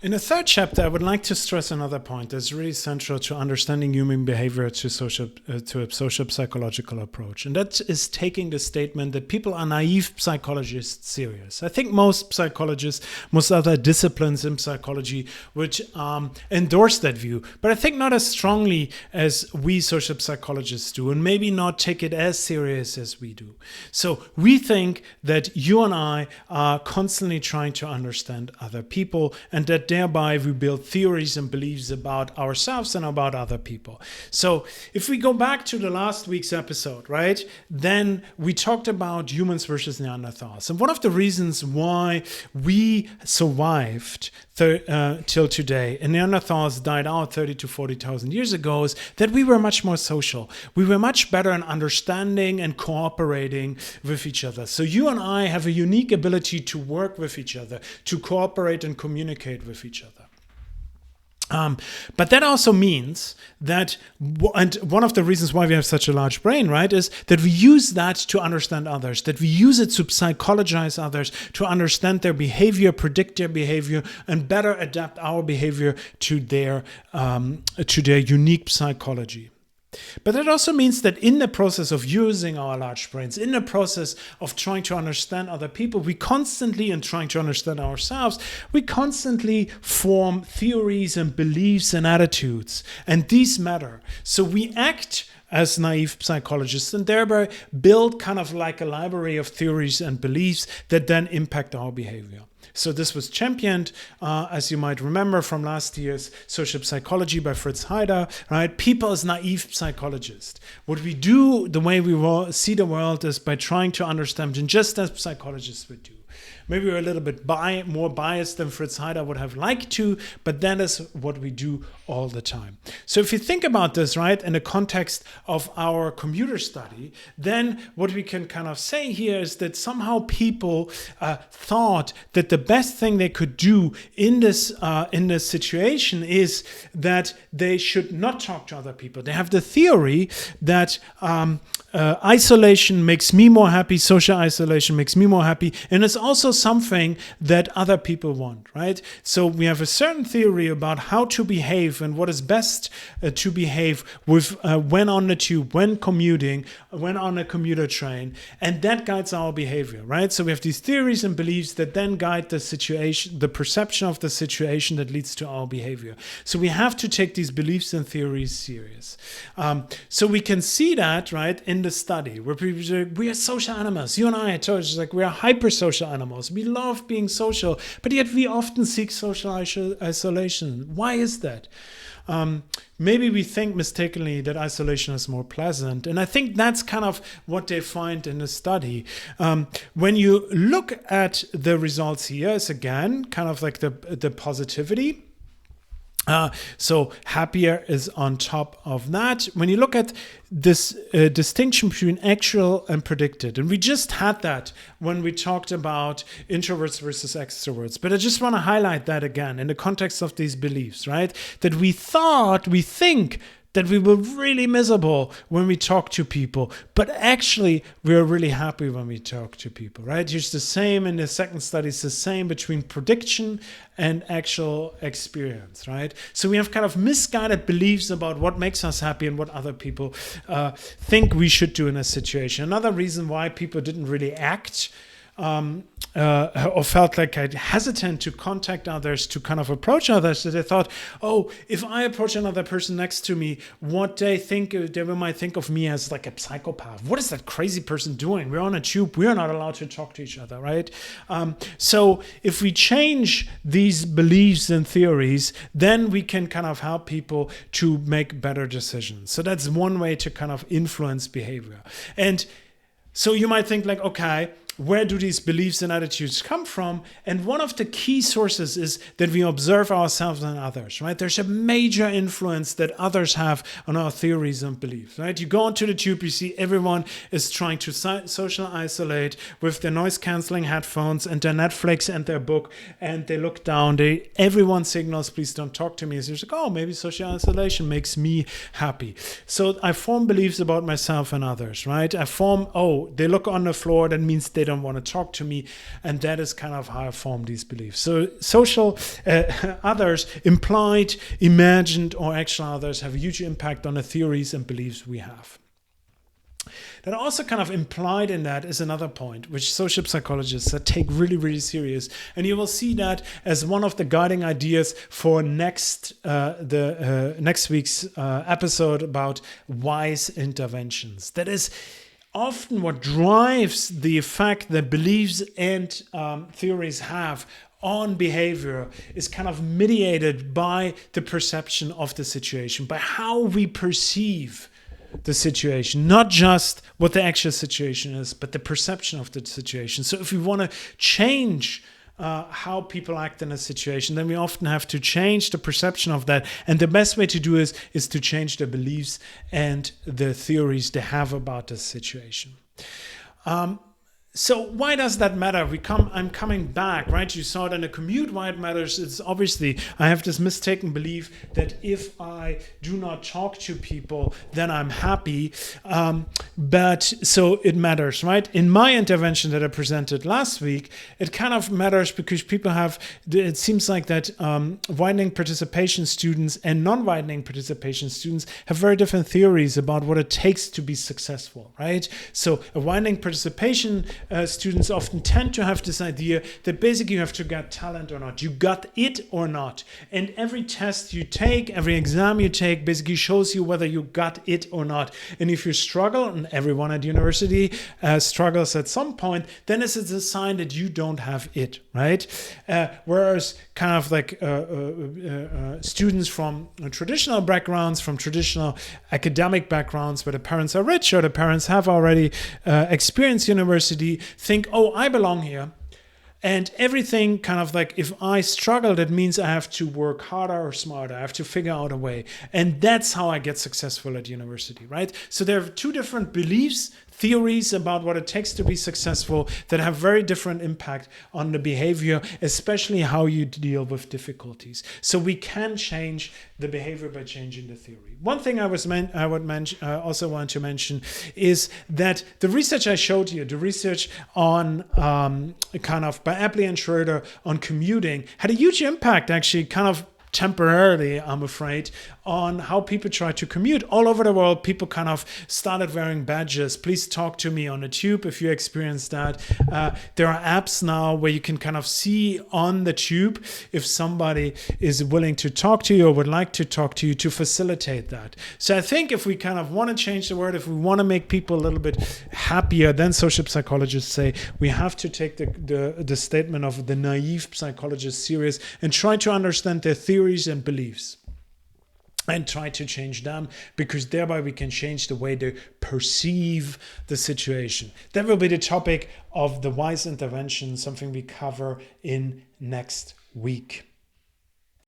In the third chapter, I would like to stress another point that's really central to understanding human behavior to a social psychological approach. And that is taking the statement that people are naive psychologists serious. I think most psychologists, most other disciplines in psychology would endorse that view, but I think not as strongly as we social psychologists do, and maybe not take it as serious as we do. So we think that you and I are constantly trying to understand other people, and that thereby we build theories and beliefs about ourselves and about other people. So if we go back to the last week's episode, right, then we talked about humans versus Neanderthals. And one of the reasons why we survived till today and Neanderthals died out 30 to 40,000 years ago is that we were much more social. We were much better in understanding and cooperating with each other. So you and I have a unique ability to work with each other, to cooperate and communicate with each other. But that also means that, and one of the reasons why we have such a large brain, right, is that we use that to understand others, that we use it to psychologize others, to understand their behavior, predict their behavior, and better adapt our behavior to their unique psychology. But that also means that in the process of using our large brains, in the process of trying to understand other people, we constantly, and trying to understand ourselves, we constantly form theories and beliefs and attitudes. And these matter. So we act as naive psychologists and thereby build kind of like a library of theories and beliefs that then impact our behavior. So this was championed, as you might remember from last year's Social Psychology by Fritz Heider, right? People as naive psychologists. What we do, the way we see the world is by trying to understand them just as psychologists would do. Maybe we're a little bit more biased than Fritz Heider would have liked to, but that is what we do all the time. So if you think about this, right, in the context of our computer study, then what we can kind of say here is that somehow people thought that the best thing they could do in this situation is that they should not talk to other people. They have the theory that isolation makes me more happy, social isolation makes me more happy, and it's also something that other people want, right? So we have a certain theory about how to behave and what is best to behave with when on the tube, when commuting, when on a commuter train, and that guides our behavior, right? So we have these theories and beliefs that then guide the situation, the perception of the situation that leads to our behavior. So we have to take these beliefs and theories serious. So we can see that, right, in the study where people say, we are social animals. You and I told you, like, we are hyper-social animals. We love being social, but yet we often seek social isolation. Why is that? Maybe we think mistakenly that isolation is more pleasant. And I think that's kind of what they find in the study. When you look at the results here, is again kind of like the positivity. So happier is on top of that. When you look at this distinction between actual and predicted, and we just had that when we talked about introverts versus extroverts, but I just want to highlight that again in the context of these beliefs, right? That we think that we were really miserable when we talk to people, but actually we're really happy when we talk to people, right? It's the same in the second study, it's the same between prediction and actual experience, right? So we have kind of misguided beliefs about what makes us happy and what other people think we should do in a situation. Another reason why people didn't really act or felt like hesitant to contact others, to kind of approach others, that they thought, oh, if I approach another person next to me, what they might think of me as like a psychopath. What is that crazy person doing? We're on a tube. We're not allowed to talk to each other, right? So if we change these beliefs and theories, then we can kind of help people to make better decisions. So that's one way to kind of influence behavior. And so you might think like, okay, where do these beliefs and attitudes come from? And one of the key sources is that we observe ourselves and others, right? There's a major influence that others have on our theories and beliefs, right? You go onto the tube, you see everyone is trying to social isolate with their noise canceling headphones and their Netflix and their book, and they look down, everyone signals, please don't talk to me. So you're like, oh, maybe social isolation makes me happy. So I form beliefs about myself and others, right? I form, oh, they look on the floor, that means they don't want to talk to me. And that is kind of how I form these beliefs. So social others, implied, imagined, or actual others, have a huge impact on the theories and beliefs we have. That also kind of implied in that is another point, which social psychologists take really, really serious. And you will see that as one of the guiding ideas for next week's episode about wise interventions. That is often what drives the effect that beliefs and theories have on behavior is kind of mediated by the perception of the situation, by how we perceive the situation, not just what the actual situation is, but the perception of the situation. So if we want to change how people act in a situation, then we often have to change the perception of that. And the best way to do is to change the beliefs and the theories they have about the situation. So why does that matter? I'm coming back, right? You saw it in the commute. Why it matters is obviously I have this mistaken belief that if I do not talk to people, then I'm happy. But so it matters, right? In my intervention that I presented last week, it kind of matters because people have, it seems like that widening participation students and non-widening participation students have very different theories about what it takes to be successful, right? So a widening participation students often tend to have this idea that basically you have to get talent or not. You got it or not. And every test you take, every exam you take basically shows you whether you got it or not. And if you struggle, and everyone at university struggles at some point, then it's a sign that you don't have it, right? Whereas kind of like students from traditional backgrounds, from traditional academic backgrounds where the parents are rich or the parents have already experienced university, think, oh, I belong here. And everything kind of like, if I struggle, that means I have to work harder or smarter. I have to figure out a way. And that's how I get successful at university, right? So there are two different beliefs, theories about what it takes to be successful that have very different impact on the behavior, especially how you deal with difficulties. So we can change the behavior by changing the theory. One thing I also want to mention is that the research I showed you, the research on kind of by Apley and Schroeder on commuting, had a huge impact actually kind of temporarily, I'm afraid, on how people try to commute. All over the world, people kind of started wearing badges. Please talk to me on the tube if you experienced that. There are apps now where you can kind of see on the tube if somebody is willing to talk to you or would like to talk to you to facilitate that. So I think if we kind of want to change the world, if we want to make people a little bit happier, then social psychologists say we have to take the statement of the naive psychologists serious and try to understand their theories and beliefs and try to change them, because thereby we can change the way they perceive the situation. That will be the topic of the wise intervention, something we cover in next week.